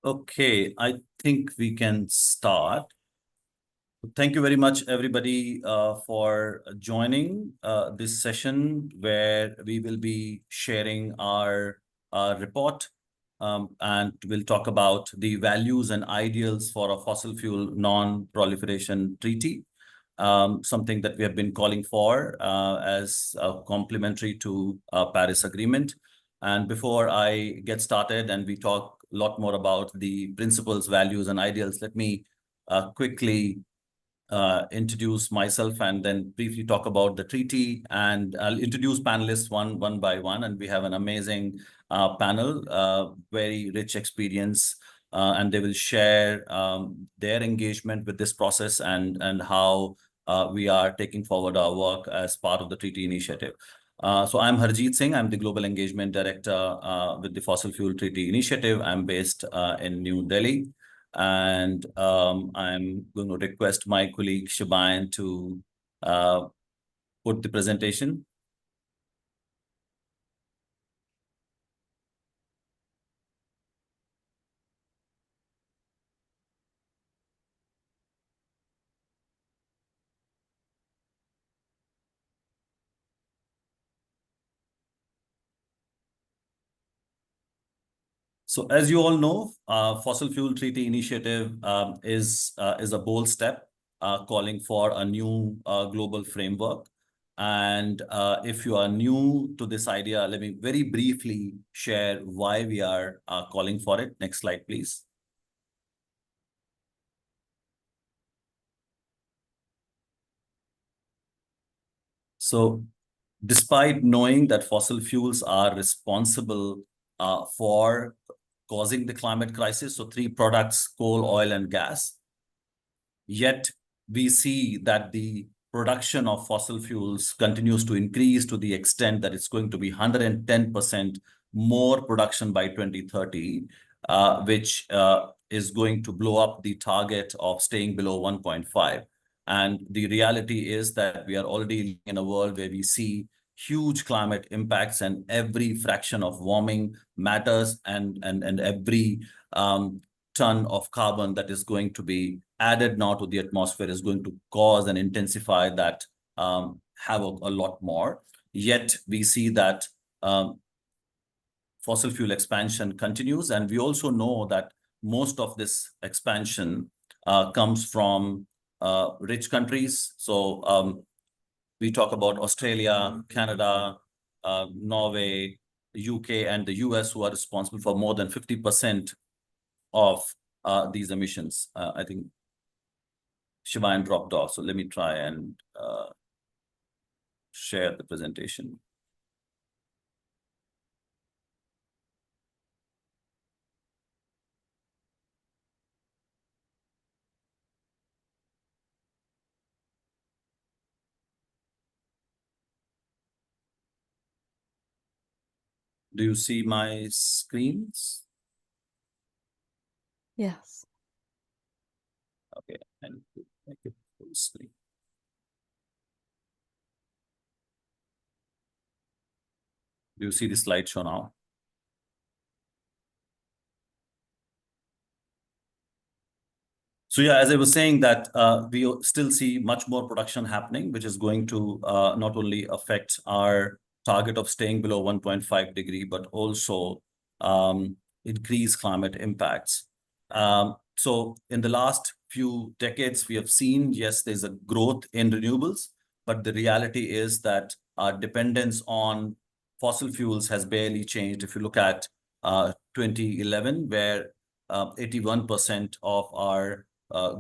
Okay, I think we can start. Thank you very much, everybody, for joining this session where we will be sharing our report and we'll talk about the values and ideals for a fossil fuel non-proliferation treaty, something that we have been calling for as complementary to Paris Agreement. And before I get started and we talk a lot more about the principles, values, and ideals, let me quickly introduce myself and then briefly talk about the treaty. And I'll introduce panelists one by one. And we have an amazing panel, very rich experience, and they will share their engagement with this process and how we are taking forward our work as part of the treaty initiative. So I'm Harjeet Singh. I'm the Global Engagement Director with the Fossil Fuel Treaty Initiative. I'm based in New Delhi. And I'm going to request my colleague Shibayan to put the presentation. So as you all know, Fossil Fuel Treaty Initiative is a bold step calling for a new global framework. And if you are new to this idea, let me very briefly share why we are calling for it. Next slide, please. So despite knowing that fossil fuels are responsible for causing the climate crisis, so three products, coal, oil, and gas, yet we see that the production of fossil fuels continues to increase to the extent that it's going to be 110% more production by 2030, which is going to blow up the target of staying below 1.5. And the reality is that we are already in a world where we see huge climate impacts, and every fraction of warming matters, and every ton of carbon that is going to be added now to the atmosphere is going to cause and intensify that havoc a lot more. Yet we see that fossil fuel expansion continues, and we also know that most of this expansion comes from rich countries. So we talk about Australia, Canada, Norway, UK, and the US, who are responsible for more than 50% of these emissions. I think Shivayan dropped off, so let me try and share the presentation. Do you see my screens? Yes. Okay, and make it full screen. Do you see the slideshow now? So yeah, as I was saying that we still see much more production happening, which is going to not only affect our target of staying below 1.5 degree, but also increase climate impacts. So in the last few decades, we have seen, yes, there's a growth in renewables, but the reality is that our dependence on fossil fuels has barely changed. If you look at 2011, where 81% of our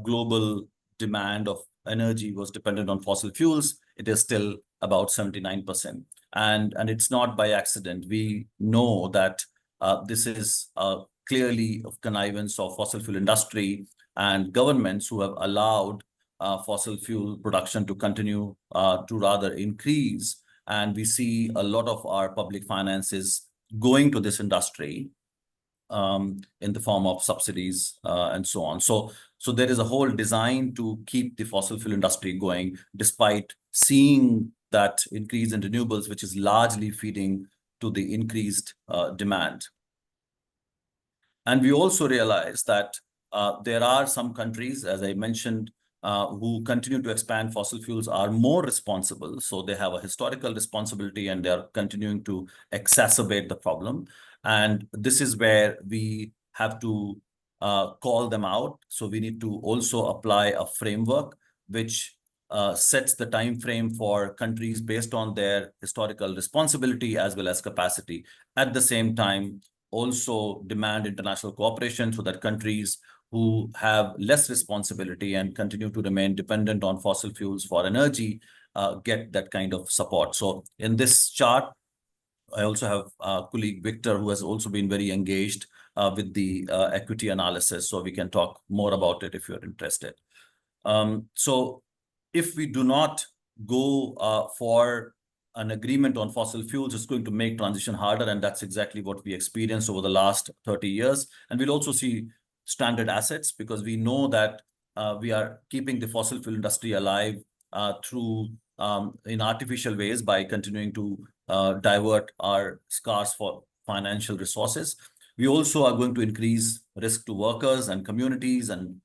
global demand of energy was dependent on fossil fuels, it is still about 79%. And it's not by accident. We know that this is clearly of connivance of fossil fuel industry and governments who have allowed fossil fuel production to continue to rather increase. And we see a lot of our public finances going to this industry in the form of subsidies and so on. So there is a whole design to keep the fossil fuel industry going, despite seeing that increase in renewables, which is largely feeding to the increased demand. And we also realize that there are some countries, as I mentioned, who continue to expand fossil fuels are more responsible. So they have a historical responsibility and they're continuing to exacerbate the problem. And this is where we have to call them out. So we need to also apply a framework which sets the time frame for countries based on their historical responsibility as well as capacity. At the same time, also demand international cooperation so that countries who have less responsibility and continue to remain dependent on fossil fuels for energy get that kind of support. So in this chart, I also have colleague Victor, who has also been very engaged with the equity analysis. So we can talk more about it if you're interested. So if we do not go for an agreement on fossil fuels, it's going to make transition harder. And that's exactly what we experienced over the last 30 years. And we'll also see stranded assets because we know that we are keeping the fossil fuel industry alive through in artificial ways by continuing to divert our scarce for financial resources. We also are going to increase risk to workers and communities, and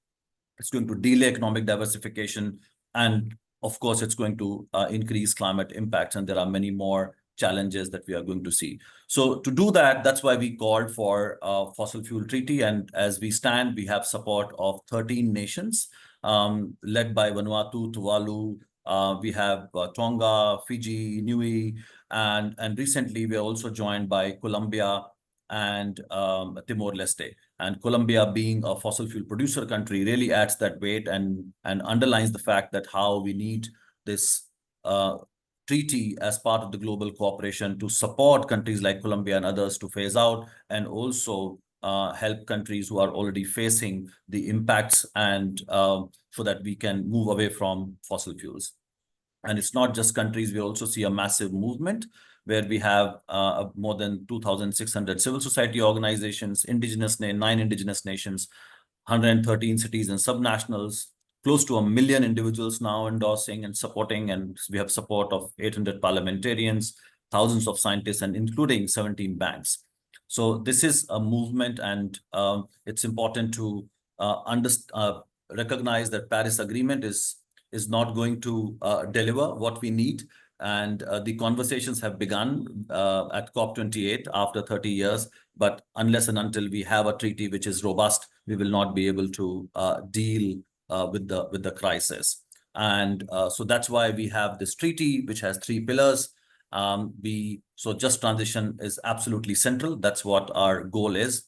it's going to delay economic diversification. And of course, it's going to increase climate impacts. And there are many more challenges that we are going to see. So to do that, that's why we called for a fossil fuel treaty. And as we stand, we have support of 13 nations led by Vanuatu, Tuvalu. We have Tonga, Fiji, Niue, and recently we are also joined by Colombia and Timor-Leste. And Colombia, being a fossil fuel producer country, really adds that weight and underlines the fact that how we need this treaty as part of the global cooperation to support countries like Colombia and others to phase out, and also help countries who are already facing the impacts, and so that we can move away from fossil fuels. And it's not just countries, we also see a massive movement where we have more than 2,600 civil society organizations, 9 indigenous nations, 113 cities and subnationals, close to 1 million individuals now endorsing and supporting. And we have support of 800 parliamentarians, thousands of scientists, and including 17 banks. So this is a movement, and it's important to recognize that Paris Agreement is not going to deliver what we need. And the conversations have begun at COP28 after 30 years. But unless and until we have a treaty which is robust, we will not be able to deal with the crisis. And so that's why we have this treaty, which has 3 pillars. So just transition is absolutely central. That's what our goal is.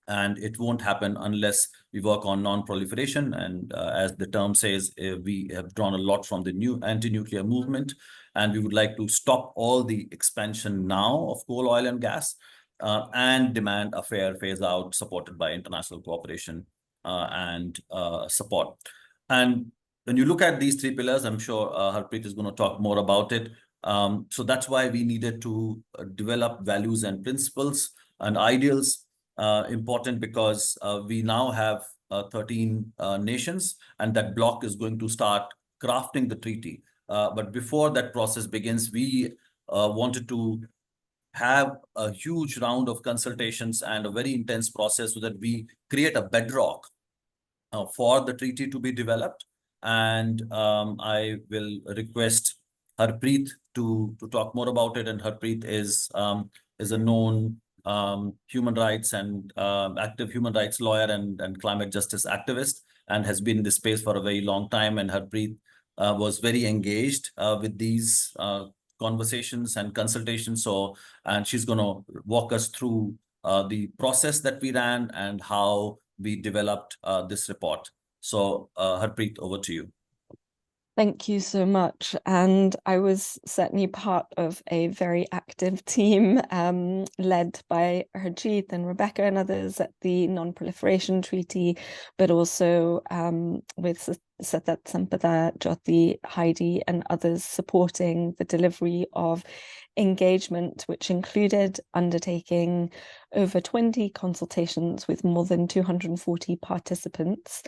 And it won't happen unless we work on non-proliferation. And as the term says, we have drawn a lot from the new anti-nuclear movement. And we would like to stop all the expansion now of coal, oil, and gas, and demand a fair phase out supported by international cooperation and support. And when you look at these 3 pillars, I'm sure Harpreet is going to talk more about it. So that's why we needed to develop values and principles and ideals. Important because we now have 13 nations, and that bloc is going to start crafting the treaty. But before that process begins, we wanted to have a huge round of consultations and a very intense process so that we create a bedrock for the treaty to be developed. And I will request Harpreet to talk more about it. And Harpreet is a known human rights and active human rights lawyer and climate justice activist, and has been in this space for a very long time. And Harpreet was very engaged with these conversations and consultations. And she's going to walk us through the process that we ran and how we developed this report. So Harpreet, over to you. Thank you so much. And I was certainly part of a very active team led by Harjeet and Rebecca and others at the Non-Proliferation Treaty, but also with Satat Sampada, Jyoti, Heidi, and others supporting the delivery of engagement, which included undertaking over 20 consultations with more than 240 participants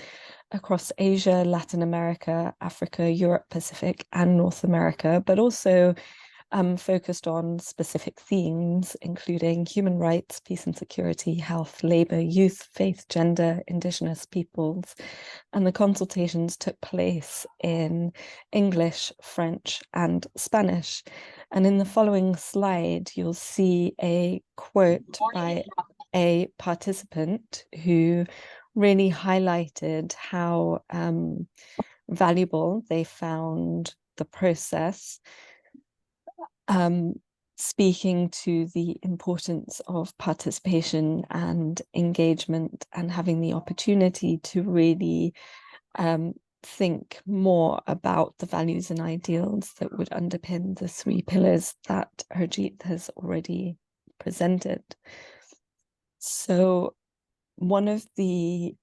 across Asia, Latin America, Africa, Europe, Pacific, and North America, but also focused on specific themes, including human rights, peace and security, health, labour, youth, faith, gender, Indigenous peoples. And the consultations took place in English, French, and Spanish. And in the following slide, you'll see a quote by a participant who really highlighted how valuable they found the process, speaking to the importance of participation and engagement and having the opportunity to really think more about the values and ideals that would underpin the 3 pillars that Harjeet has already presented. So one of the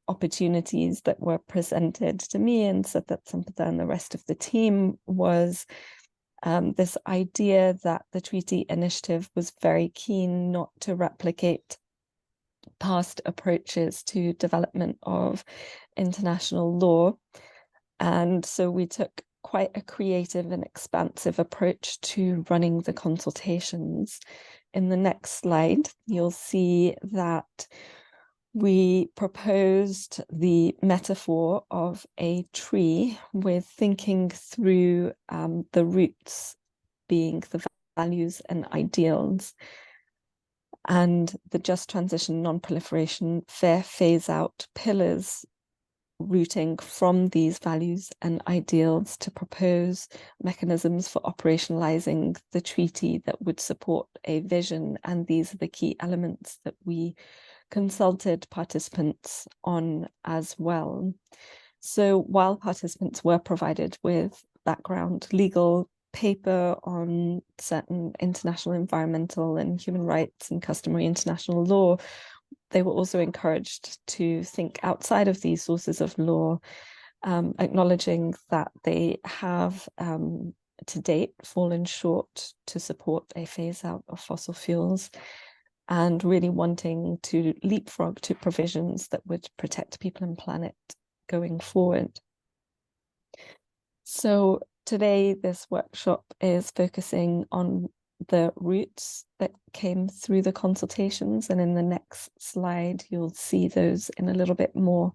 opportunities that were presented to me and Satat Sampada and the rest of the team was this idea that the treaty initiative was very keen not to replicate past approaches to development of international law. And so we took quite a creative and expansive approach to running the consultations. In the next slide, you'll see that we proposed the metaphor of a tree with thinking through the roots being the values and ideals, and the just transition, non-proliferation, fair phase-out pillars rooting from these values and ideals to propose mechanisms for operationalizing the treaty that would support a vision. And these are the key elements that we consulted participants on as well. So while participants were provided with background legal paper on certain international environmental and human rights and customary international law, they were also encouraged to think outside of these sources of law, acknowledging that they have to date fallen short to support a phase out of fossil fuels, and really wanting to leapfrog to provisions that would protect people and planet going forward. So today, this workshop is focusing on the roots that came through the consultations, and in the next slide, you'll see those in a little bit more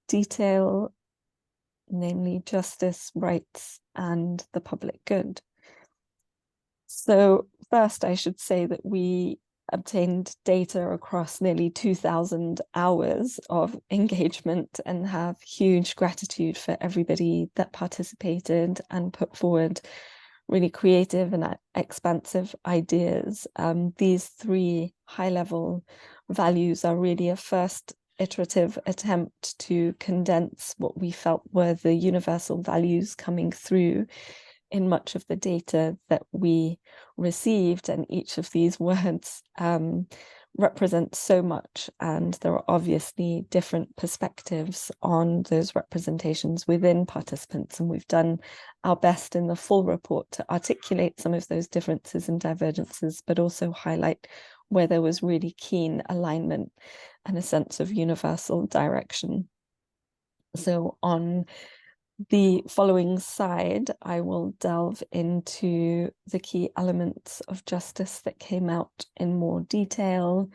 detail, namely justice, rights, and the public good. So first, I should say that we obtained data across nearly 2,000 hours of engagement and have huge gratitude for everybody that participated and put forward really creative and expansive ideas. These 3 high-level values are really a first iterative attempt to condense what we felt were the universal values coming through in much of the data that we received, and each of these words represents so much, and there are obviously different perspectives on those representations within participants, and we've done our best in the full report to articulate some of those differences and divergences, but also highlight where there was really keen alignment and a sense of universal direction. So on the following slide, I will delve into the key elements of justice that came out in more detail.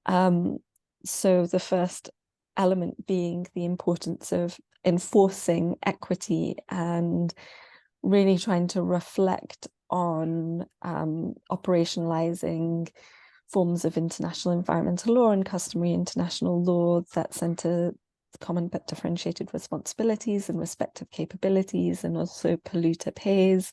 So the first element being the importance of enforcing equity and really trying to reflect on operationalizing forms of international environmental law and customary international law that center common but differentiated responsibilities and respective capabilities, and also polluter pays,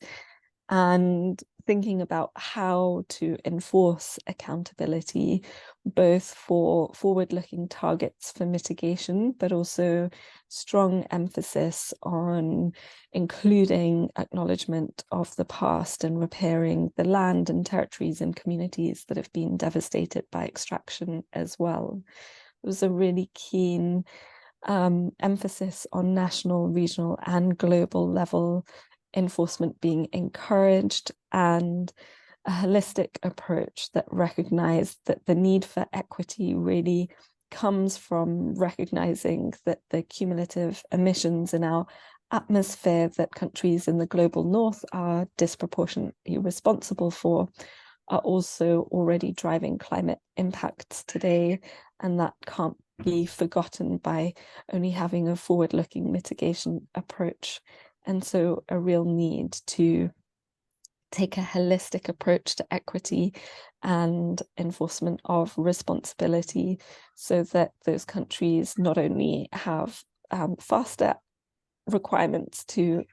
and thinking about how to enforce accountability, both for forward-looking targets for mitigation, but also strong emphasis on including acknowledgement of the past and repairing the land and territories and communities that have been devastated by extraction as well. It was a really keen emphasis on national, regional, and global level enforcement being encouraged, and a holistic approach that recognized that the need for equity really comes from recognizing that the cumulative emissions in our atmosphere that countries in the global north are disproportionately responsible for are also already driving climate impacts today, and that can't be forgotten by only having a forward-looking mitigation approach. And so a real need to take a holistic approach to equity and enforcement of responsibility so that those countries not only have faster requirements to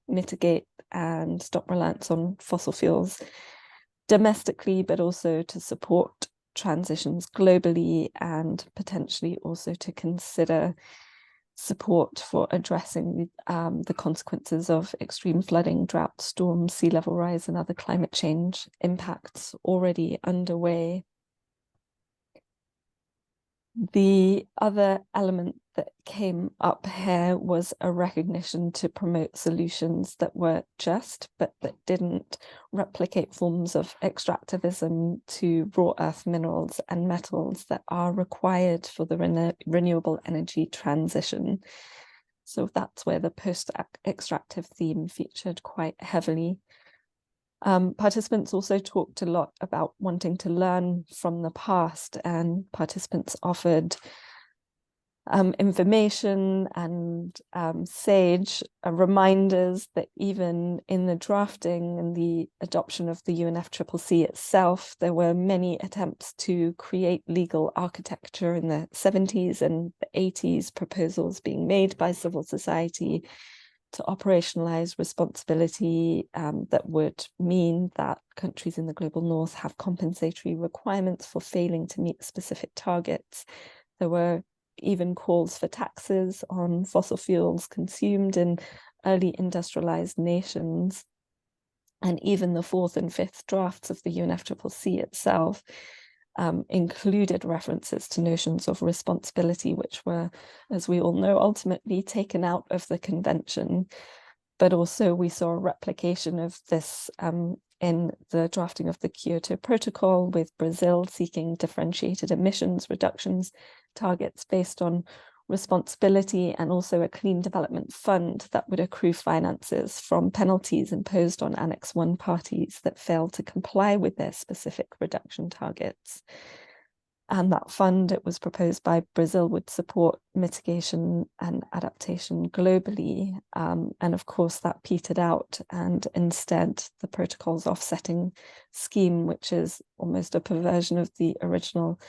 mitigate and stop reliance on fossil fuels domestically, but also to support transitions globally and potentially also to consider support for addressing the consequences of extreme flooding, drought, storms, sea level rise, and other climate change impacts already underway. The other element that came up here was a recognition to promote solutions that were just, but that didn't replicate forms of extractivism to raw earth minerals and metals that are required for the renewable energy transition. So that's where the post-extractive theme featured quite heavily. Participants also talked a lot about wanting to learn from the past, and participants offered information and sage reminders that even in the drafting and the adoption of the UNFCCC itself, there were many attempts to create legal architecture in the 70s and the 80s, proposals being made by civil society to operationalize responsibility that would mean that countries in the global north have compensatory requirements for failing to meet specific targets. There were even calls for taxes on fossil fuels consumed in early industrialized nations. And even the fourth and fifth drafts of the UNFCCC itself included references to notions of responsibility, which were, as we all know, ultimately taken out of the convention. But also we saw a replication of this in the drafting of the Kyoto Protocol, with Brazil seeking differentiated emissions reductions targets based on responsibility, and also a clean development fund that would accrue finances from penalties imposed on Annex 1 parties that failed to comply with their specific reduction targets. And that fund, it was proposed by Brazil, would support mitigation and adaptation globally. And of course, that petered out. And instead, the protocol's offsetting scheme, which is almost a perversion of the original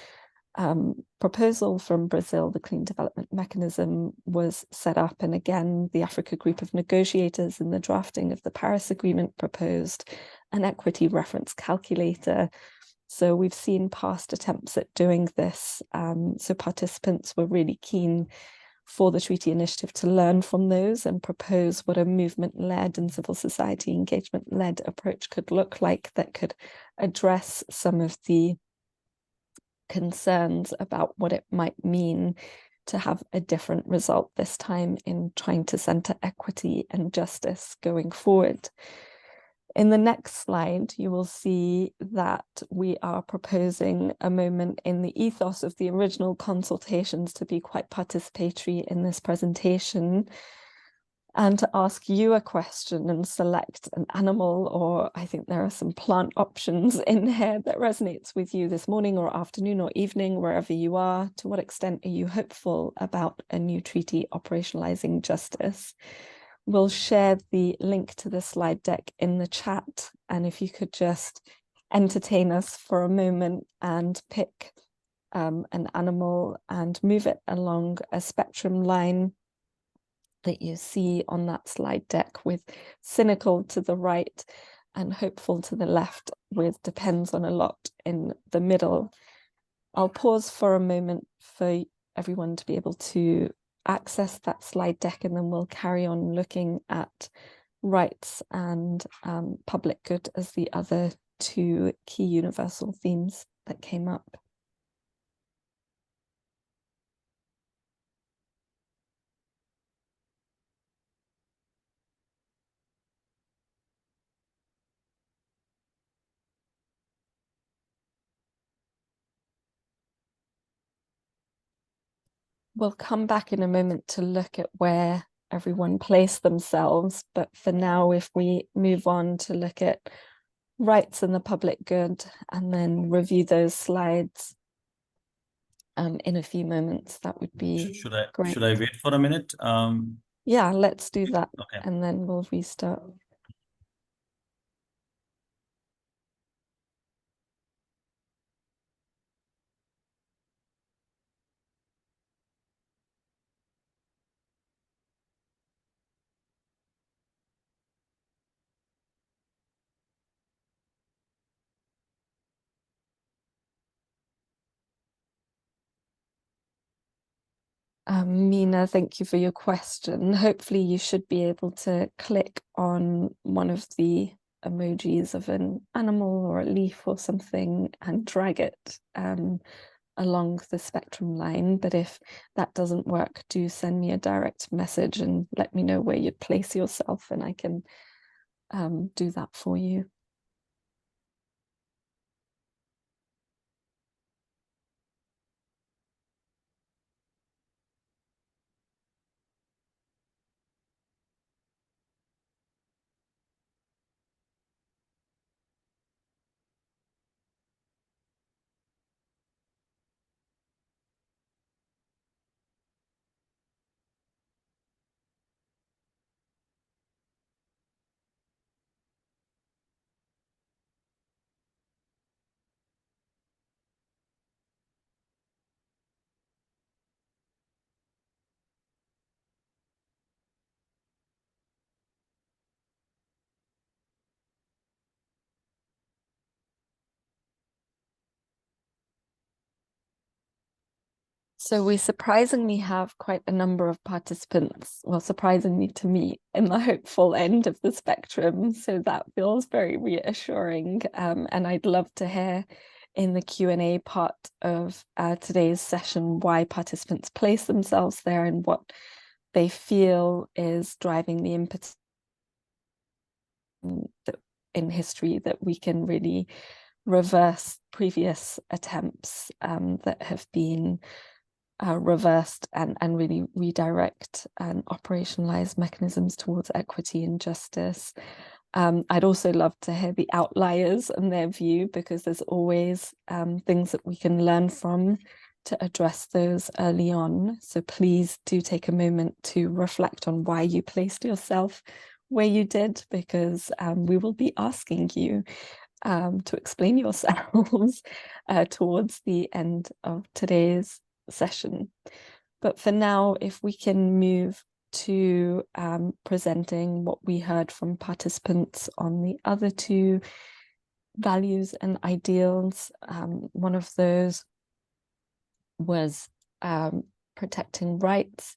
proposal from Brazil, the Clean Development Mechanism, was set up. And again, the Africa Group of Negotiators in the drafting of the Paris Agreement proposed an equity reference calculator. So we've seen past attempts at doing this. So participants were really keen for the treaty initiative to learn from those and propose what a movement-led and civil society engagement-led approach could look like that could address some of the concerns about what it might mean to have a different result this time in trying to center equity and justice going forward. In the next slide, you will see that we are proposing a moment in the ethos of the original consultations to be quite participatory in this presentation, and to ask you a question and select an animal, or I think there are some plant options in here that resonates with you this morning or afternoon or evening, wherever you are. To what extent are you hopeful about a new treaty operationalizing justice? We'll share the link to the slide deck in the chat. And if you could just entertain us for a moment and pick an animal and move it along a spectrum line that you see on that slide deck, with cynical to the right and hopeful to the left, with depends on a lot in the middle. I'll pause for a moment for everyone to be able to access that slide deck, and then we'll carry on looking at rights and public good as the other two key universal themes that came up. We'll come back in a moment to look at where everyone place themselves. But for now, if we move on to look at rights and the public good and then review those slides in a few moments, that would be great. Should I wait for a minute? Yeah, let's do that. Okay. And then we'll restart. Mina, thank you for your question. Hopefully you should be able to click on one of the emojis of an animal or a leaf or something and drag it along the spectrum line. But if that doesn't work, do send me a direct message and let me know where you'd place yourself, and I can do that for you. So we surprisingly have quite a number of participants, well, surprisingly to me, in the hopeful end of the spectrum. So that feels very reassuring. And I'd love to hear in the Q&A part of today's session why participants place themselves there and what they feel is driving the impetus in history that we can really reverse previous attempts that have been reversed and really redirect and operationalize mechanisms towards equity and justice. I'd also love to hear the outliers and their view, because there's always things that we can learn from to address those early on. So please do take a moment to reflect on why you placed yourself where you did, because we will be asking you to explain yourselves towards the end of today's session. But for now, if we can move to presenting what we heard from participants on the other two values and ideals. One of those was protecting rights.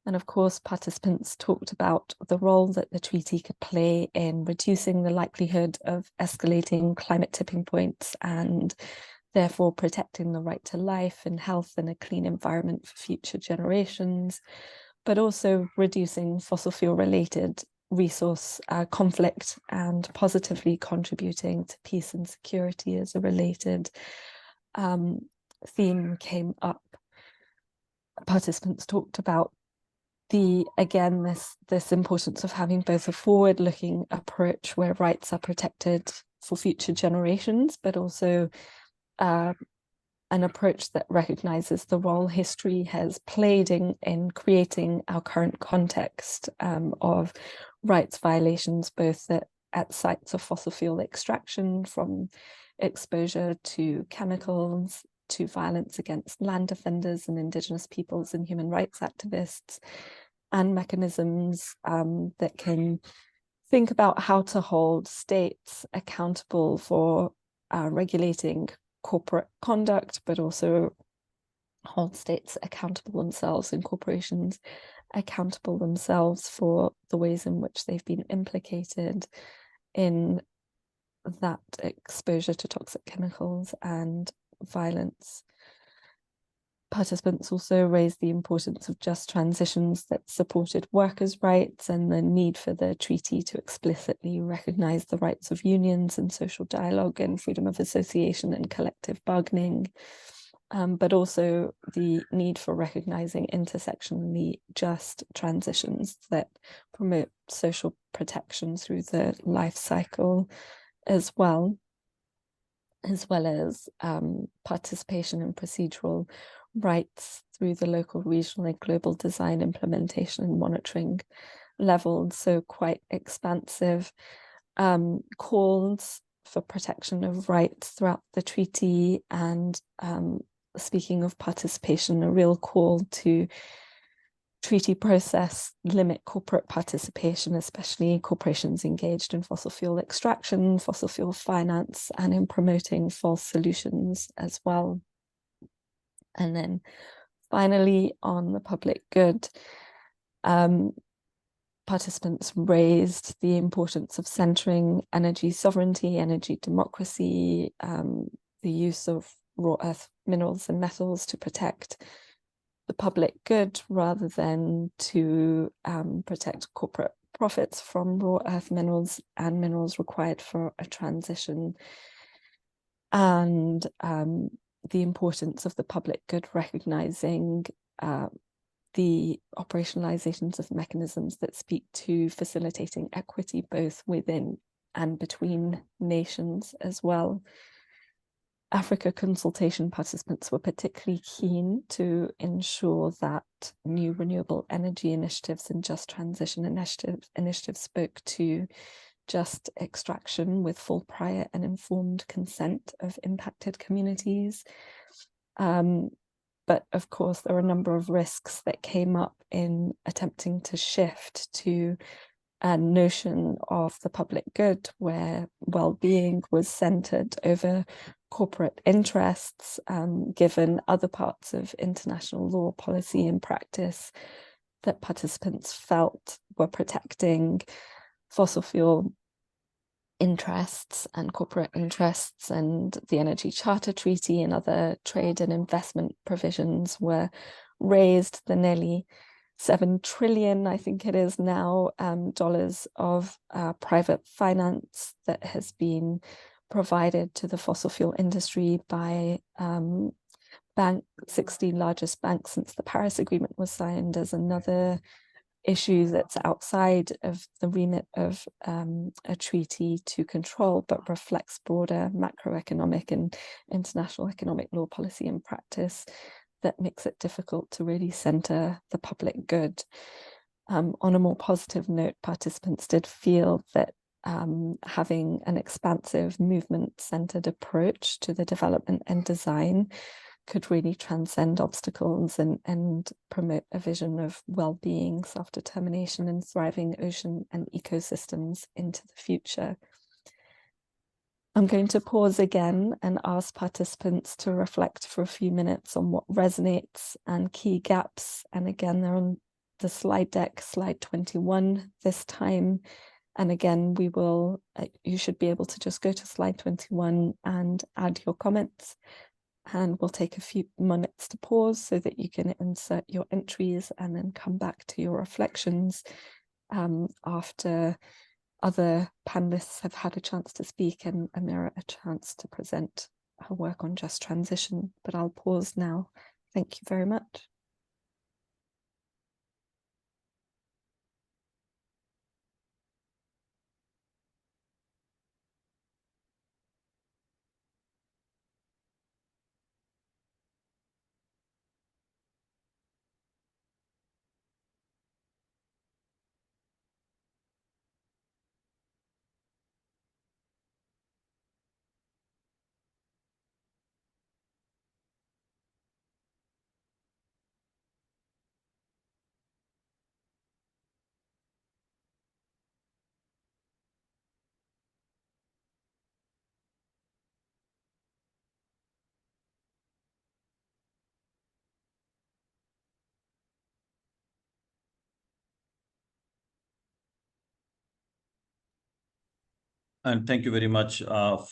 And of course, participants talked about the role that the treaty could play in reducing the likelihood of escalating climate tipping points and therefore protecting the right to life and health and a clean environment for future generations, but also reducing fossil fuel related resource conflict and positively contributing to peace and security as a related theme came up. Participants talked about this importance of having both a forward-looking approach where rights are protected for future generations, but also an approach that recognizes the role history has played in creating our current context of rights violations, both at sites of fossil fuel extraction, from exposure to chemicals, to violence against land defenders and Indigenous peoples and human rights activists, and mechanisms that can think about how to hold states accountable for regulating corporate conduct, but also hold states accountable themselves and corporations accountable themselves for the ways in which they've been implicated in that exposure to toxic chemicals and violence. Participants also raised the importance of just transitions that supported workers' rights and the need for the treaty to explicitly recognize the rights of unions and social dialogue and freedom of association and collective bargaining. but also the need for recognizing intersectionally just transitions that promote social protection through the life cycle as well as participation in procedural rights through the local, regional, and global design, implementation, and monitoring levels. So quite expansive calls for protection of rights throughout the treaty, and speaking of participation, a real call to treaty process limit corporate participation, especially corporations engaged in fossil fuel extraction, fossil fuel finance, and in promoting false solutions as well. And then finally, on the public good, participants raised the importance of centering energy sovereignty, energy democracy, the use of raw earth minerals and metals to protect the public good rather than to protect corporate profits from raw earth minerals and minerals required for a transition. And the importance of the public good, recognizing the operationalizations of mechanisms that speak to facilitating equity both within and between nations as well. Africa consultation participants were particularly keen to ensure that new renewable energy initiatives and just transition initiatives spoke to just extraction with full, prior, and informed consent of impacted communities. But of course, there were a number of risks that came up in attempting to shift to a notion of the public good where well-being was centered over corporate interests, given other parts of international law, policy, and practice that participants felt were protecting fossil fuel interests and corporate interests, and the Energy Charter Treaty and other trade and investment provisions were raised. The nearly 7 trillion, I think it is now, dollars of private finance that has been provided to the fossil fuel industry by 16 largest banks since the Paris Agreement was signed, as another issue that's outside of the remit of a treaty to control, but reflects broader macroeconomic and international economic law, policy, and practice that makes it difficult to really center the public good. On a more positive note, participants did feel that having an expansive movement-centered approach to the development and design could really transcend obstacles and promote a vision of well-being, self-determination, and thriving ocean and ecosystems into the future. I'm going to pause again and ask participants to reflect for a few minutes on what resonates and key gaps. And again, they're on the slide deck, slide 21 this time. And again, you should be able to just go to slide 21 and add your comments. And we'll take a few minutes to pause so that you can insert your entries and then come back to your reflections after other panelists have had a chance to speak and Amira a chance to present her work on just transition. But I'll pause now. Thank you very much. And thank you very much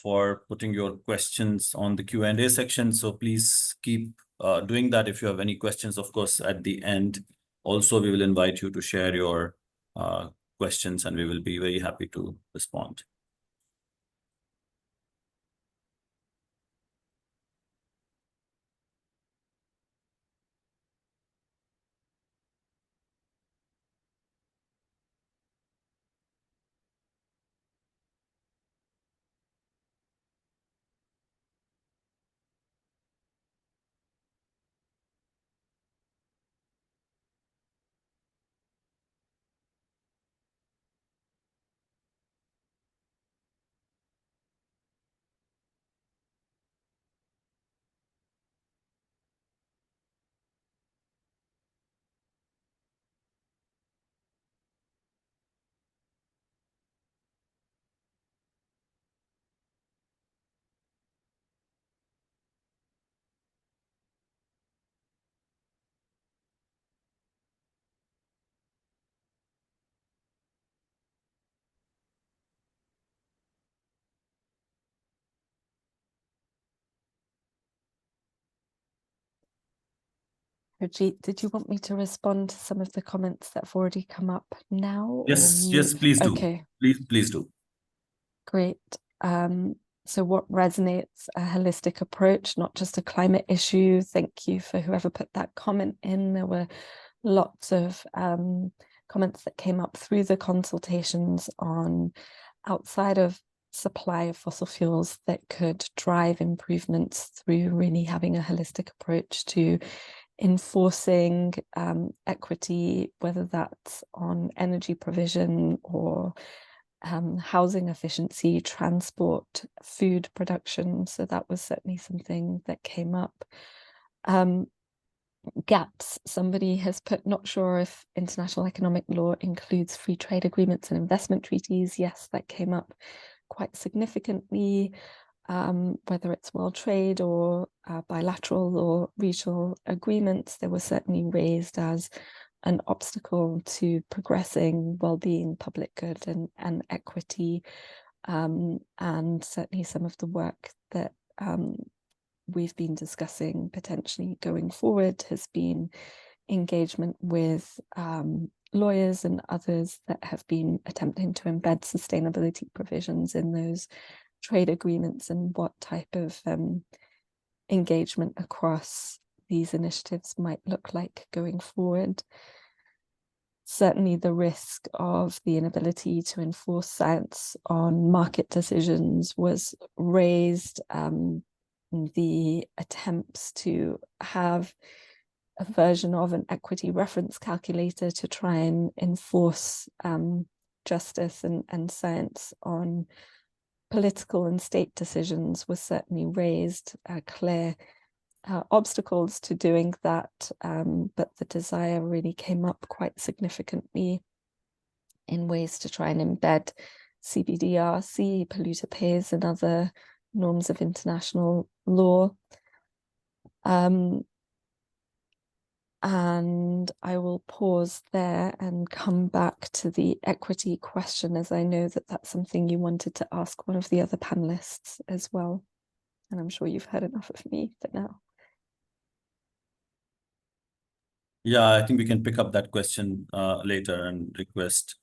for putting your questions on the Q&A section. So please keep doing that if you have any questions. Of course, at the end, also, we will invite you to share your questions and we will be very happy to respond. Harjeet, did you want me to respond to some of the comments that have already come up now? Yes, please do. Okay. Please do. Great. So what resonates? A holistic approach, not just a climate issue. Thank you for whoever put that comment in. There were lots of comments that came up through the consultations on outside of supply of fossil fuels that could drive improvements through really having a holistic approach to enforcing equity, whether that's on energy provision or housing efficiency, transport, food production. So that was certainly something that came up. Gaps, somebody has put, not sure if international economic law includes free trade agreements and investment treaties. Yes, that came up quite significantly, whether it's world trade or bilateral or regional agreements. They were certainly raised as an obstacle to progressing well-being, public good and equity, and certainly some of the work that we've been discussing potentially going forward has been engagement with lawyers and others that have been attempting to embed sustainability provisions in those trade agreements and what type of engagement across these initiatives might look like going forward. Certainly the risk of the inability to enforce science on market decisions was raised. The attempts to have a version of an equity reference calculator to try and enforce justice and science on political and state decisions was certainly raised, clear obstacles to doing that, but the desire really came up quite significantly in ways to try and embed CBDRC, polluter pays, and other norms of international law. And I will pause there and come back to the equity question, as I know that that's something you wanted to ask one of the other panelists as well. And I'm sure you've heard enough of me for now. Yeah, I think we can pick up that question later and request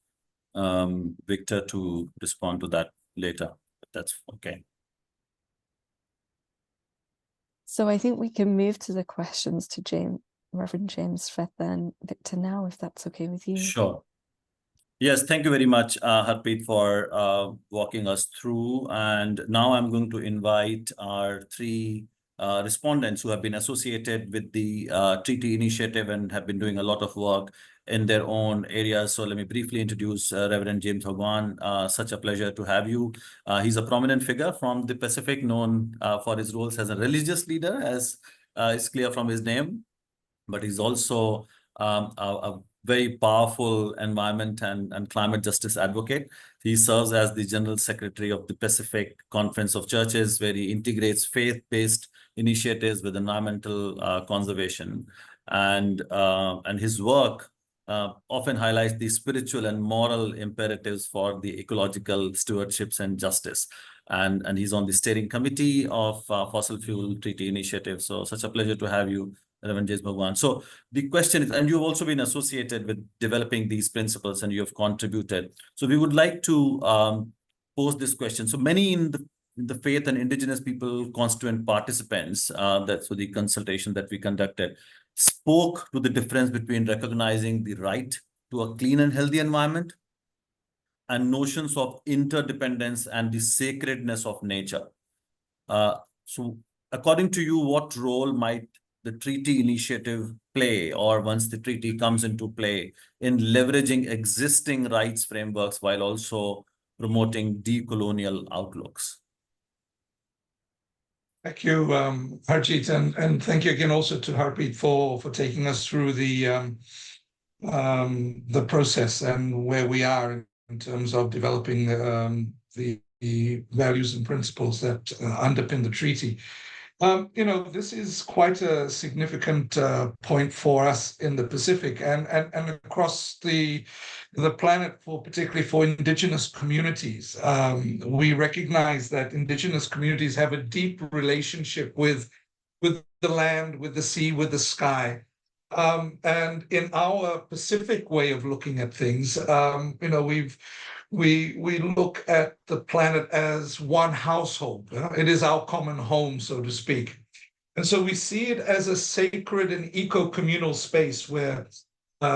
Victor to respond to that later. If that's okay. So I think we can move to the questions to Reverend James Fether and Victor now, if that's okay with you. Sure. Yes, thank you very much, Harpreet, for walking us through. And now I'm going to invite our three respondents who have been associated with the treaty initiative and have been doing a lot of work in their own areas. So let me briefly introduce Reverend James Bhagwan. Such a pleasure to have you. He's a prominent figure from the Pacific, known for his roles as a religious leader, as is clear from his name. But he's also a very powerful environment and climate justice advocate. He serves as the General Secretary of the Pacific Conference of Churches, where he integrates faith-based initiatives with environmental conservation. And his work often highlights the spiritual and moral imperatives for the ecological stewardships and justice. And he's on the steering committee of Fossil Fuel Treaty Initiative. So such a pleasure to have you, Reverend James Bhagwan. So the question is, and you've also been associated with developing these principles and you have contributed. So we would like to pose this question. So many in the faith and indigenous people constituent participants, that's for the consultation that we conducted, spoke to the difference between recognizing the right to a clean and healthy environment and notions of interdependence and the sacredness of nature. So according to you, what role might the treaty initiative play, or once the treaty comes into play, in leveraging existing rights frameworks while also promoting decolonial outlooks? Thank you, Harjeet, and thank you again also to Harpreet for taking us through the process and where we are in terms of developing the values and principles that underpin the treaty. This is quite a significant point for us in the Pacific and across the planet, particularly for indigenous communities. We recognize that indigenous communities have a deep relationship with the land, with the sea, with the sky. And in our Pacific way of looking at things, we look at the planet as one household. It is our common home, so to speak. And so we see it as a sacred and eco-communal space where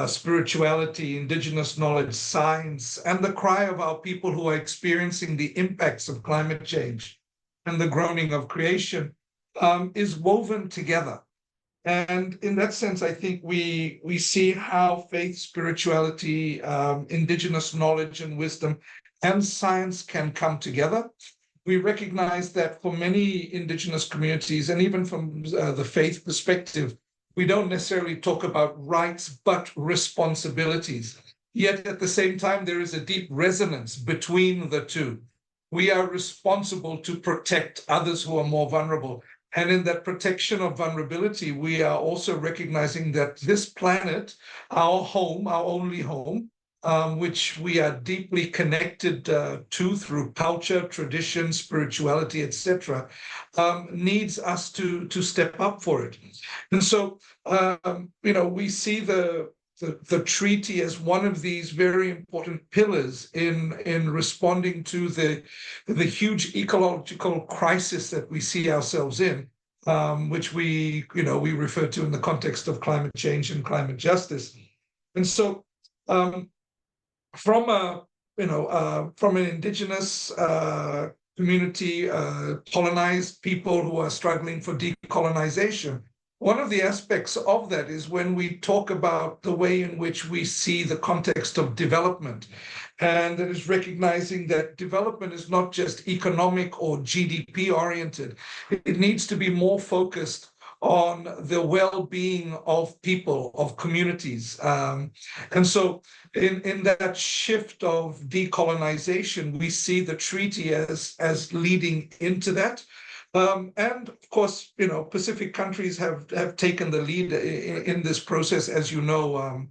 spirituality, indigenous knowledge, science, and the cry of our people who are experiencing the impacts of climate change and the groaning of creation is woven together. And in that sense, I think we see how faith, spirituality, indigenous knowledge and wisdom, and science can come together. We recognize that for many indigenous communities, and even from the faith perspective, we don't necessarily talk about rights, but responsibilities. Yet at the same time, there is a deep resonance between the two. We are responsible to protect others who are more vulnerable. And in that protection of vulnerability, we are also recognizing that this planet, our home, our only home, which we are deeply connected to through culture, tradition, spirituality, etc., needs us to step up for it. And so, we see the treaty as one of these very important pillars in responding to the huge ecological crisis that we see ourselves in, which we refer to in the context of climate change and climate justice. And so, from an indigenous community, colonized people who are struggling for decolonization, one of the aspects of that is when we talk about the way in which we see the context of development. And that is recognizing that development is not just economic or GDP oriented. It needs to be more focused on the well-being of people, of communities. And so in that shift of decolonization, we see the treaty as leading into that. And of course, Pacific countries have taken the lead in this process. As you know,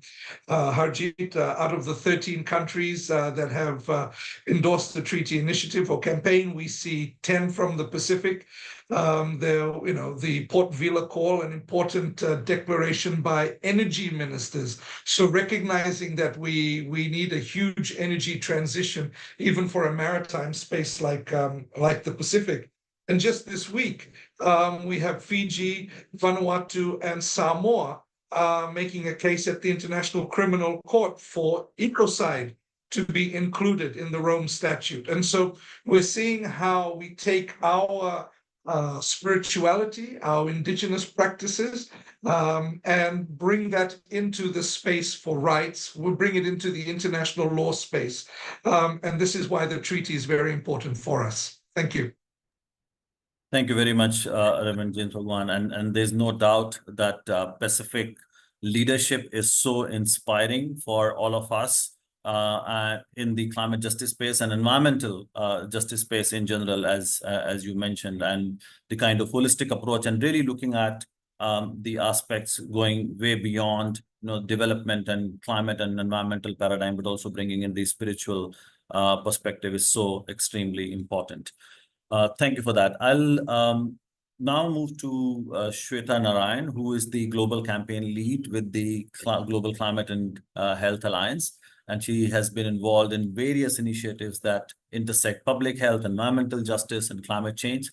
Harjeet, out of the 13 countries that have endorsed the treaty initiative or campaign, we see 10 from the Pacific. The Port Vila Call, an important declaration by energy ministers. So recognizing that we need a huge energy transition, even for a maritime space like the Pacific. And just this week, we have Fiji, Vanuatu, and Samoa making a case at the International Criminal Court for ecocide to be included in the Rome Statute. And so we're seeing how we take our spirituality, our indigenous practices, and bring that into the space for rights. We'll bring it into the international law space. And this is why the treaty is very important for us. Thank you. Thank you very much, Reverend James Bhagwan. And there's no doubt that Pacific leadership is so inspiring for all of us in the climate justice space and environmental justice space in general, as you mentioned, and the kind of holistic approach and really looking at the aspects going way beyond development and climate and environmental paradigm, but also bringing in the spiritual perspective is so extremely important. Thank you for that. I'll now move to Shweta Narayan, who is the Global Campaign Lead with the Global Climate and Health Alliance. And she has been involved in various initiatives that intersect public health, environmental justice, and climate change.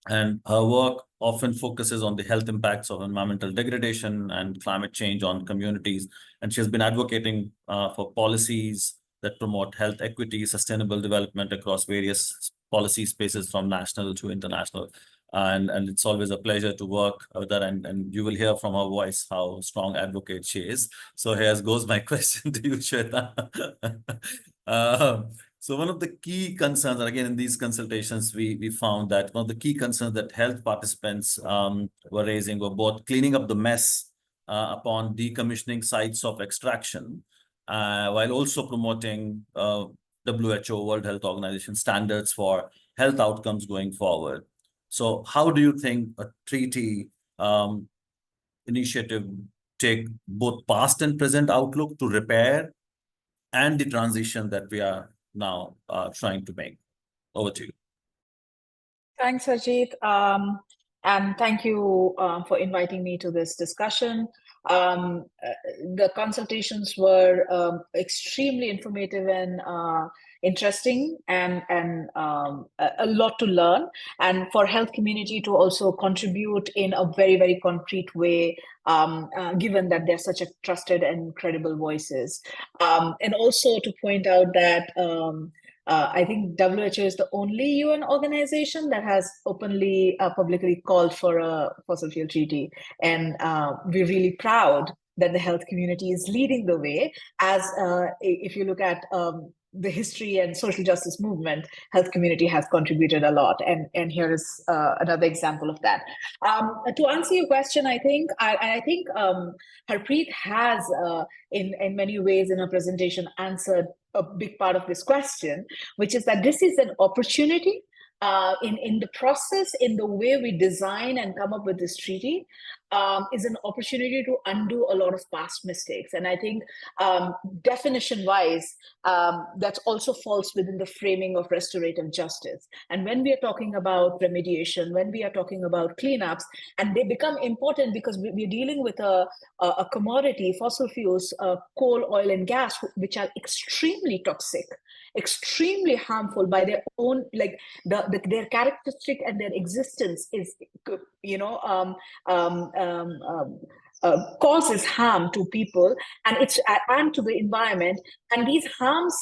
And her work often focuses on the health impacts of environmental degradation and climate change on communities. And she has been advocating for policies that promote health equity, sustainable development across various policy spaces from national to international. And it's always a pleasure to work with her, and you will hear from her voice how strong advocate she is. So here goes my question to you, Shweta. So one of the key concerns, and again, in these consultations, we found that one of the key concerns that health participants were raising were both cleaning up the mess upon decommissioning sites of extraction, while also promoting WHO, World Health Organization standards for health outcomes going forward. So how do you think a treaty initiative take both past and present outlook to repair and the transition that we are now trying to make? Over to you. Thanks, Harjeet. And thank you for inviting me to this discussion. The consultations were extremely informative and interesting, and a lot to learn, and for health community to also contribute in a very, very concrete way, given that they're such a trusted and credible voices. And also to point out that I think WHO is the only UN organization that has openly, publicly called for a fossil fuel treaty. And we're really proud that the health community is leading the way. As if you look at the history and social justice movement, health community has contributed a lot. And here is another example of that. To answer your question, I think Harpreet has, in many ways in her presentation, answered a big part of this question, which is that this is an opportunity in the process, in the way we design and come up with this treaty, is an opportunity to undo a lot of past mistakes. And I think definition-wise, that also falls within the framing of restorative justice. And when we are talking about remediation, when we are talking about cleanups, and they become important because we're dealing with a commodity, fossil fuels, coal, oil, and gas, which are extremely toxic, extremely harmful by their own, like their characteristic and their existence is, causes harm to people, and to the environment, and these harms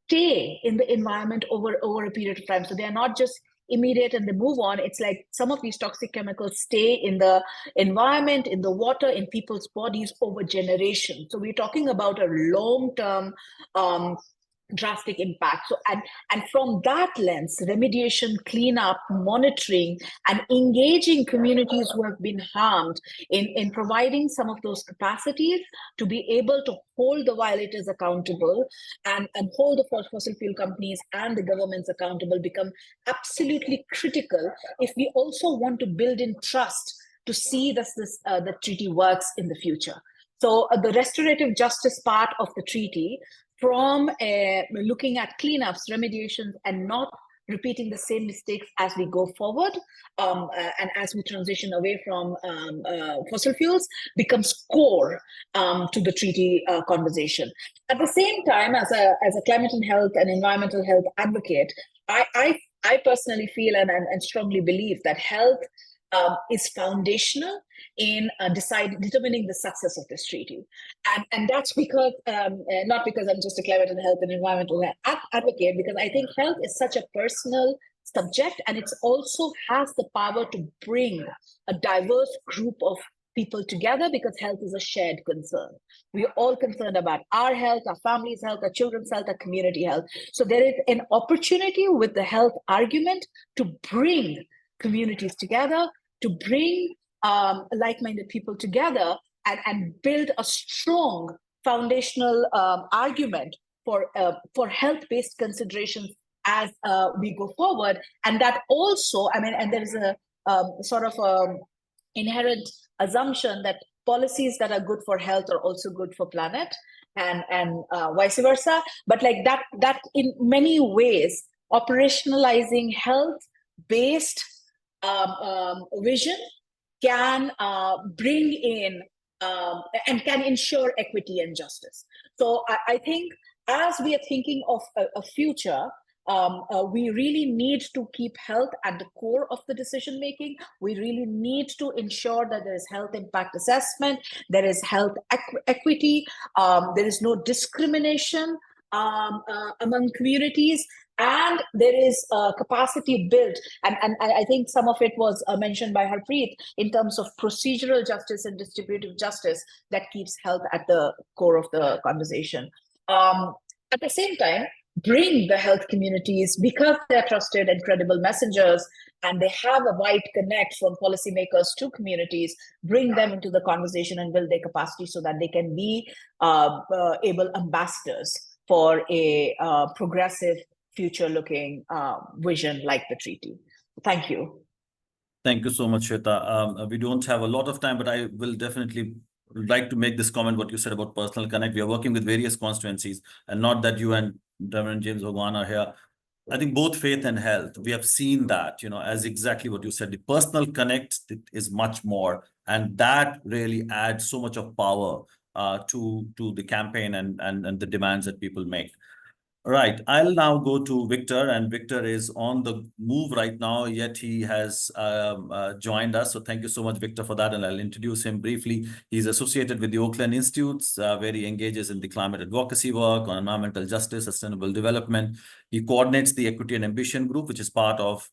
stay in the environment over a period of time. So they are not just immediate and they move on. It's like some of these toxic chemicals stay in the environment, in the water, in people's bodies over generations. So we're talking about a long-term drastic impact. So and from that lens, remediation, cleanup, monitoring, and engaging communities who have been harmed in providing some of those capacities to be able to hold the violators accountable and hold the fossil fuel companies and the governments accountable become absolutely critical if we also want to build in trust to see that the treaty works in the future. So the restorative justice part of the treaty, from looking at cleanups, remediations, and not repeating the same mistakes as we go forward, and as we transition away from fossil fuels, becomes core to the treaty conversation. At the same time, as a climate and health and environmental health advocate, I personally feel and strongly believe that health is foundational in determining the success of this treaty. And that's because, not because I'm just a climate and health and environmental advocate, because I think health is such a personal subject, and it also has the power to bring a diverse group of people together, because health is a shared concern. We are all concerned about our health, our family's health, our children's health, our community health. So there is an opportunity with the health argument to bring communities together, to bring like-minded people together, and build a strong foundational argument for health-based considerations as we go forward. And that also, and there is a sort of inherent assumption that policies that are good for health are also good for planet, and vice versa. But like that in many ways, operationalizing health-based vision can bring in and can ensure equity and justice. So I think as we are thinking of a future, we really need to keep health at the core of the decision making. We really need to ensure that there is health impact assessment, there is health equity, there is no discrimination among communities, and there is capacity built. And I think some of it was mentioned by Harpreet in terms of procedural justice and distributive justice that keeps health at the core of the conversation. At the same time, bring the health communities, because they're trusted and credible messengers, and they have a wide connect from policymakers to communities, bring them into the conversation and build their capacity so that they can be able ambassadors for a progressive, future-looking vision like the treaty. Thank you. Thank you so much, Shweta. We don't have a lot of time, but I will definitely like to make this comment, what you said about personal connect. We are working with various constituencies, and not that you and Reverend James Bhagwan are here. I think both faith and health, we have seen that, as exactly what you said. The personal connect is much more, And that really adds so much of power to the campaign and the demands that people make. Right. I'll now go to Victor, and Victor is on the move right now, yet he has joined us. So thank you so much, Victor, for that. And I'll introduce him briefly. He's associated with the Oakland Institutes, where he engages in the climate advocacy work on environmental justice, sustainable development. He coordinates the Equity and Ambition Group, which is part of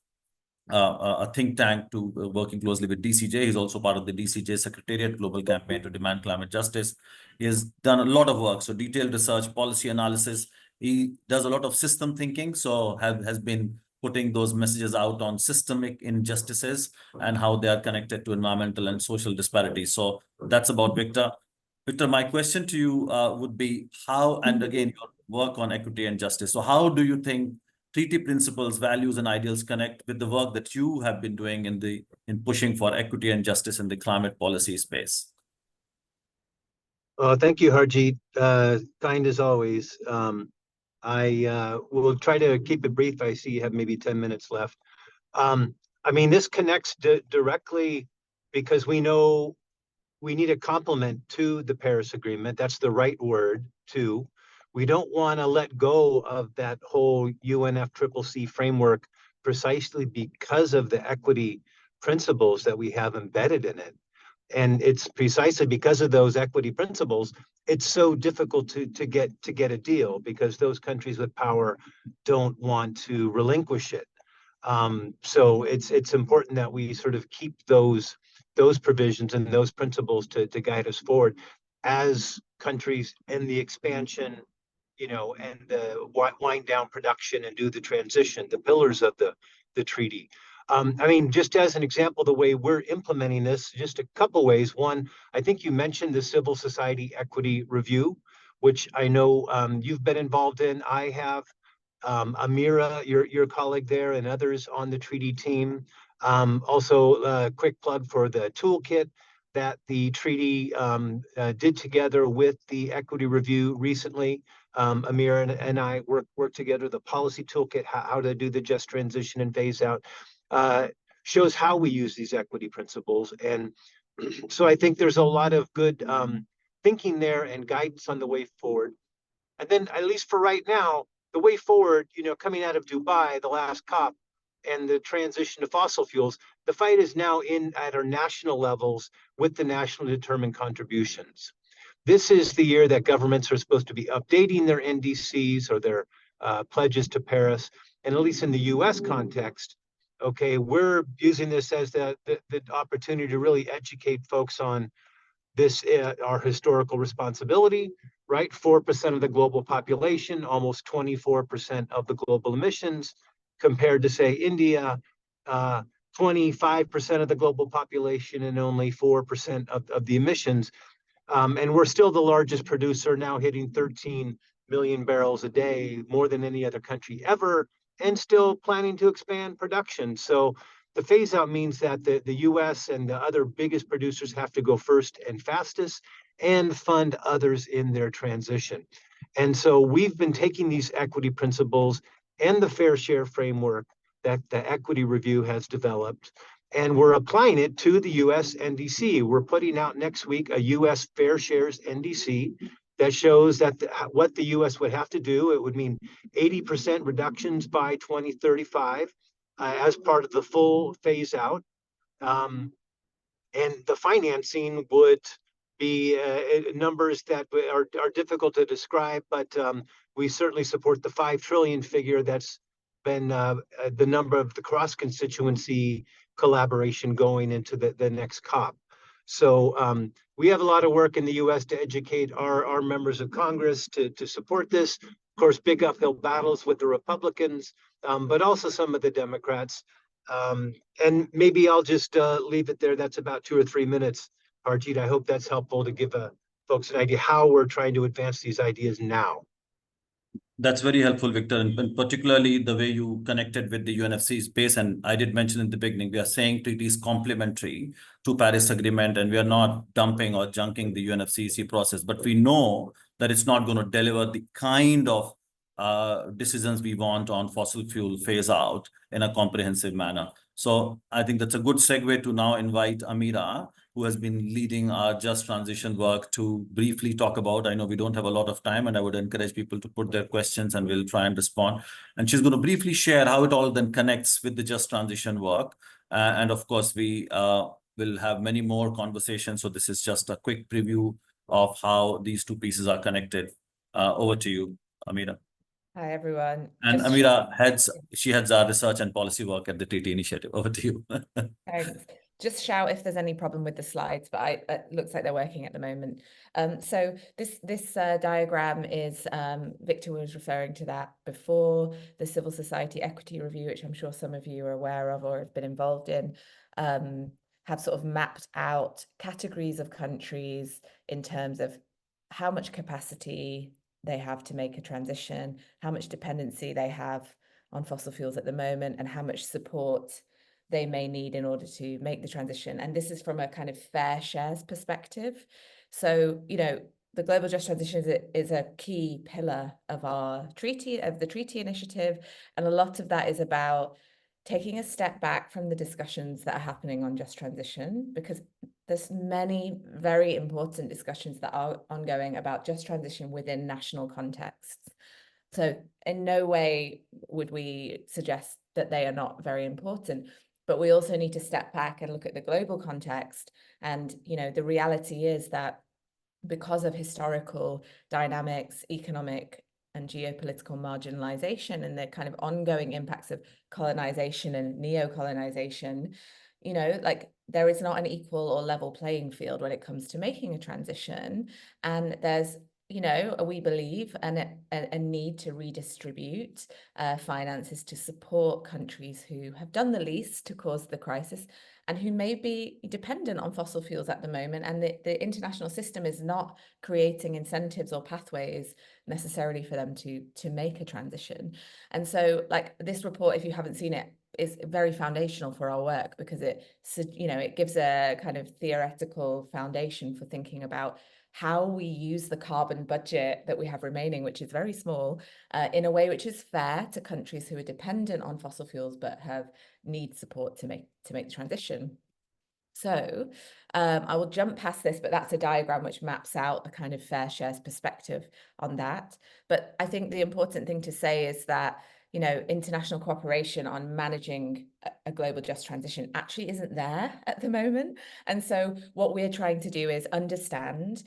a think tank to working closely with DCJ. He's also part of the DCJ Secretariat Global Campaign to Demand Climate Justice. He has done a lot of work, so detailed research, policy analysis. He does a lot of system thinking, so has been putting those messages out on systemic injustices and how they are connected to environmental and social disparities. So that's about Victor. Victor, my question to you would be how, and again, your work on equity and justice. So how do you think treaty principles, values, and ideals connect with the work that you have been doing in pushing for equity and justice in the climate policy space? Thank you, Harjeet. Kind as always. I will try to keep it brief. I see you have maybe 10 minutes left. I mean, this connects directly because we know we need a complement to the Paris Agreement. That's the right word, too. We don't want to let go of that whole UNFCCC framework precisely because of the equity principles that we have embedded in it. And it's precisely because of those equity principles, it's so difficult to get a deal because those countries with power don't want to relinquish it. So it's important that we sort of keep those provisions and those principles to guide us forward as countries in the expansion, and the wind down production and do the transition, the pillars of the treaty. I mean, just as an example, the way we're implementing this, just a couple ways. One, I think you mentioned the Civil Society Equity Review, which I know you've been involved in. I have. Amira, your colleague there, and others on the treaty team. Also, a quick plug for the toolkit that the treaty did together with the equity review recently. Amira and I worked together. The policy toolkit, how to do the just transition and phase out, shows how we use these equity principles. And so I think there's a lot of good thinking there and guidance on the way forward. And then, at least for right now, the way forward, coming out of Dubai, the last COP, and the transition to fossil fuels, the fight is now at our national levels with the nationally determined contributions. This is the year that governments are supposed to be updating their NDCs or their pledges to Paris. And at least in the US context, okay, we're using this as the opportunity to really educate folks on this, our historical responsibility, right? 4% of the global population, almost 24% of the global emissions, compared to, say, India, 25% of the global population and only 4% of the emissions. And we're still the largest producer, now hitting 13 million barrels a day, more than any other country ever, and still planning to expand production. So the phase out means that the US and the other biggest producers have to go first and fastest and fund others in their transition. And so we've been taking these equity principles and the fair share framework that the equity review has developed, and we're applying it to the US NDC. We're putting out next week a US fair shares NDC that shows that what the US would have to do. It would mean 80% reductions by 2035. As part of the full phase out. And the financing would be numbers that are difficult to describe, but we certainly support the 5 trillion figure that's been the number of the cross-constituency collaboration going into the next COP. So we have a lot of work in the US to educate our members of Congress to support this. Of course, big uphill battles with the Republicans, but also some of the Democrats. And maybe I'll just leave it there. That's about 2 or 3 minutes, Harjeet. I hope that's helpful to give folks an idea how we're trying to advance these ideas now. That's very helpful, Victor, and particularly the way you connected with the UNFC space. And I did mention in the beginning, we are saying treaty is complementary to Paris Agreement, and we are not dumping or junking the UNFCCC process. But we know that it's not going to deliver the kind of decisions we want on fossil fuel phase out in a comprehensive manner. So I think that's a good segue to now invite Amira who has been leading our just transition work, to briefly talk about. I know we don't have a lot of time, and I would encourage people to put their questions and we'll try and respond. And she's going to briefly share how it all then connects with the just transition work. And of course, we will have many more conversations. So this is just a quick preview of how these two pieces are connected. Over to you, Amira. Hi, everyone. And Just Amira heads our research and policy work at the Treaty Initiative. Over to you. thanks. Just shout if there's any problem with the slides, but it looks like they're working at the moment. So this diagram is, Victor was referring to that before, the Civil Society Equity Review, which I'm sure some of you are aware of or have been involved in, have sort of mapped out categories of countries in terms of how much capacity they have to make a transition, how much dependency they have on fossil fuels at the moment, and how much support they may need in order to make the transition. And this is from a kind of fair shares perspective. So, you know, the Global Just Transition is a key pillar of our treaty, of the treaty initiative. And a lot of that is about taking a step back from the discussions that are happening on just transition, because there's many very important discussions that are ongoing about just transition within national contexts. So in no way would we suggest that they are not very important, but we also need to step back and look at the global context. And, you know, the reality is that because of historical dynamics, economic and geopolitical marginalization, and the kind of ongoing impacts of colonization and neo-colonization, you know, like there is not an equal or level playing field when it comes to making a transition. And there's, you know, we believe a need to redistribute finances to support countries who have done the least to cause the crisis and who may be dependent on fossil fuels at the moment. And the international system is not creating incentives or pathways necessarily for them to make a transition. And so, like, this report, if you haven't seen it, is very foundational for our work, because it, you know, it gives a kind of theoretical foundation for thinking about how we use the carbon budget that we have remaining, which is very small, in a way which is fair to countries who are dependent on fossil fuels but need support to make the transition. So I will jump past this, but that's a diagram which maps out a kind of fair shares perspective on that. But I think the important thing to say is that, you know, international cooperation on managing a global just transition actually isn't there at the moment. And so what we're trying to do is understand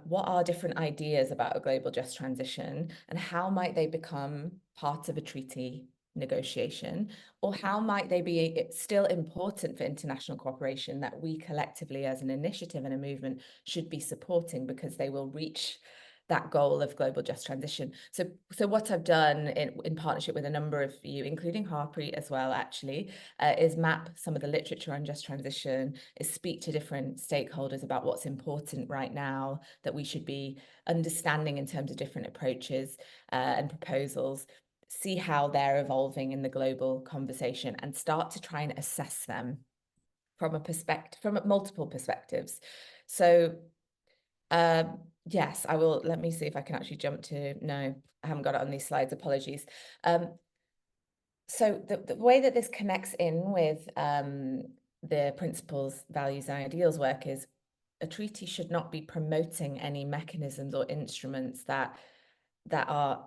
what are different ideas about a global just transition and how might they become part of a treaty negotiation, or how might they be still important for international cooperation that we collectively as an initiative and a movement should be supporting, because they will reach that goal of global just transition. So what I've done in partnership with a number of you, including Harpreet as well, actually, is map some of the literature on just transition, is speak to different stakeholders about what's important right now that we should be understanding in terms of different approaches and proposals, see how they're evolving in the global conversation, and start to try and assess them from multiple perspectives. So yes, I will. Let me see if I can actually jump to, no, I haven't got it on these slides, apologies. So the way that this connects in with the principles, values, and ideals work is a treaty should not be promoting any mechanisms or instruments that are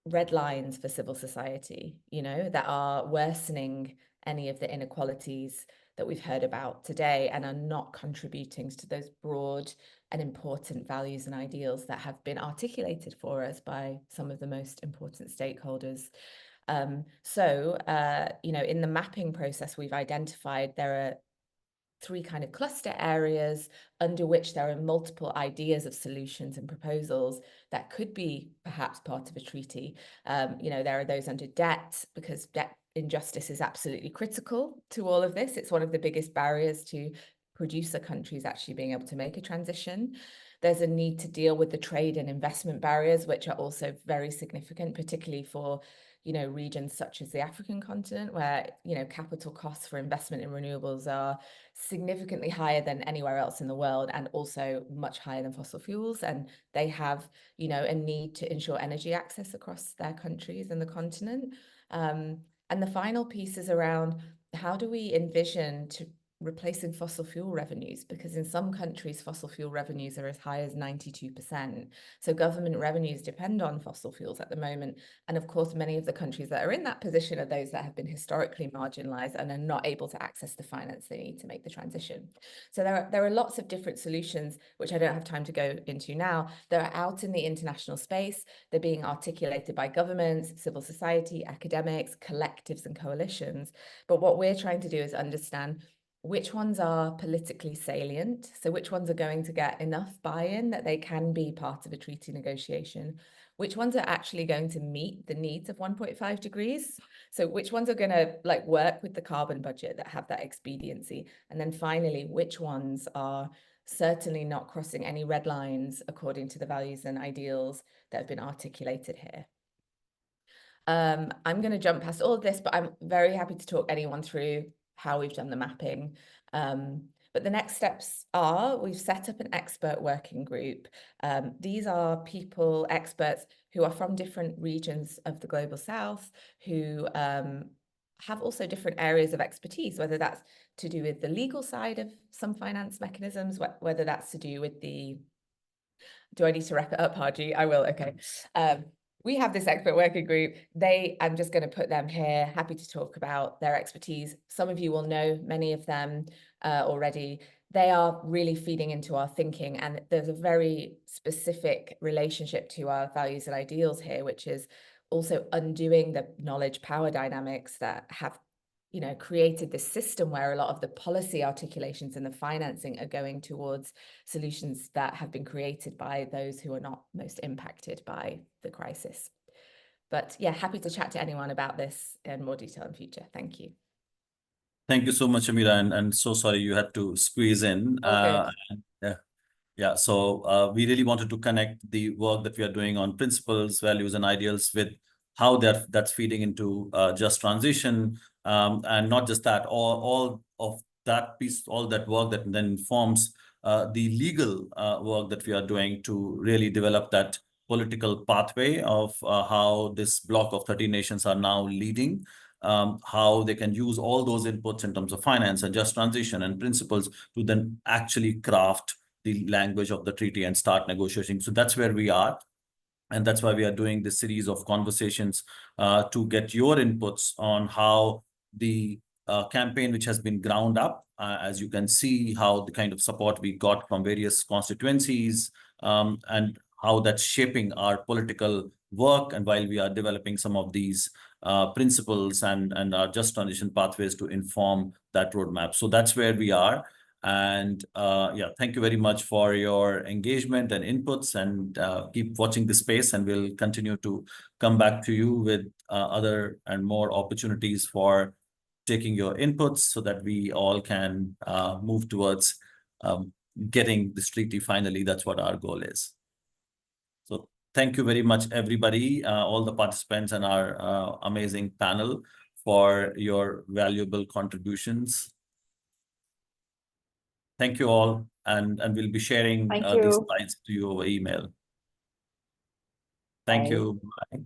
red lines for civil society, you know, that are worsening any of the inequalities that we've heard about today and are not contributing to those broad and important values and ideals that have been articulated for us by some of the most important stakeholders. You know, in the mapping process, we've identified there are 3 kind of cluster areas under which there are multiple ideas of solutions and proposals that could be perhaps part of a treaty. You know, there are those under debt, because debt injustice is absolutely critical to all of this. It's one of the biggest barriers to producer countries actually being able to make a transition. There's a need to deal with the trade and investment barriers, which are also very significant, particularly for, you know, regions such as the African continent, where, you know, capital costs for investment in renewables are significantly higher than anywhere else in the world, and also much higher than fossil fuels. And they have, you know, a need to ensure energy access across their countries and the continent. And the final piece is around how do we envision replacing fossil fuel revenues, because in some countries fossil fuel revenues are as high as 92%. So government revenues depend on fossil fuels at the moment. And of course, many of the countries that are in that position are those that have been historically marginalized and are not able to access the finance they need to make the transition. So there are lots of different solutions, which I don't have time to go into now. They're out in the international space. They're being articulated by governments, civil society, academics, collectives, and coalitions. But what we're trying to do is understand which ones are politically salient, so which ones are going to get enough buy-in that they can be part of a treaty negotiation, which ones are actually going to meet the needs of 1.5 degrees, so which ones are going to like work with the carbon budget that have that expediency, and then finally which ones are certainly not crossing any red lines according to the values and ideals that have been articulated here. I'm going to jump past all of this, but I'm very happy to talk anyone through how we've done the mapping. But the next steps are, we've set up an expert working group. These are people, experts who are from different regions of the Global South, who have also different areas of expertise, whether that's to do with the legal side of some finance mechanisms, whether that's to do with the... Do I need to wrap it up, Haji? I will, okay. We have this expert working group. I'm just going to put them here, happy to talk about their expertise. Some of you will know many of them already. They are really feeding into our thinking, and there's a very specific relationship to our values and ideals here, which is also undoing the knowledge power dynamics that have created this system where a lot of the policy articulations and the financing are going towards solutions that have been created by those who are not most impacted by the crisis. But yeah, happy to chat to anyone about this in more detail in future. Thank you. Thank you so much, Amira, and so sorry you had to squeeze in. Yeah, so we really wanted to connect the work that we are doing on principles, values, and ideals with how that's feeding into just transition, and not just that, all of that piece, all that work that then informs the legal work that we are doing to really develop that political pathway of how this block of 30 nations are now leading, how they can use all those inputs in terms of finance and just transition and principles to then actually craft the language of the treaty and start negotiating. So that's where we are. And that's why we are doing this series of conversations to get your inputs on how the campaign, which has been ground up, as you can see, how the kind of support we got from various constituencies, and how that's shaping our political work. And while we are developing some of these principles and our just transition pathways to inform that roadmap. So that's where we are. And yeah, thank you very much for your engagement and inputs, and keep watching the space, and we'll continue to come back to you with other and more opportunities for taking your inputs so that we all can move towards getting this treaty finally. That's what our goal is. So thank you very much, everybody, all the participants and our amazing panel for your valuable contributions. Thank you all, and we'll be sharing these slides to you over email. Thank you. Bye.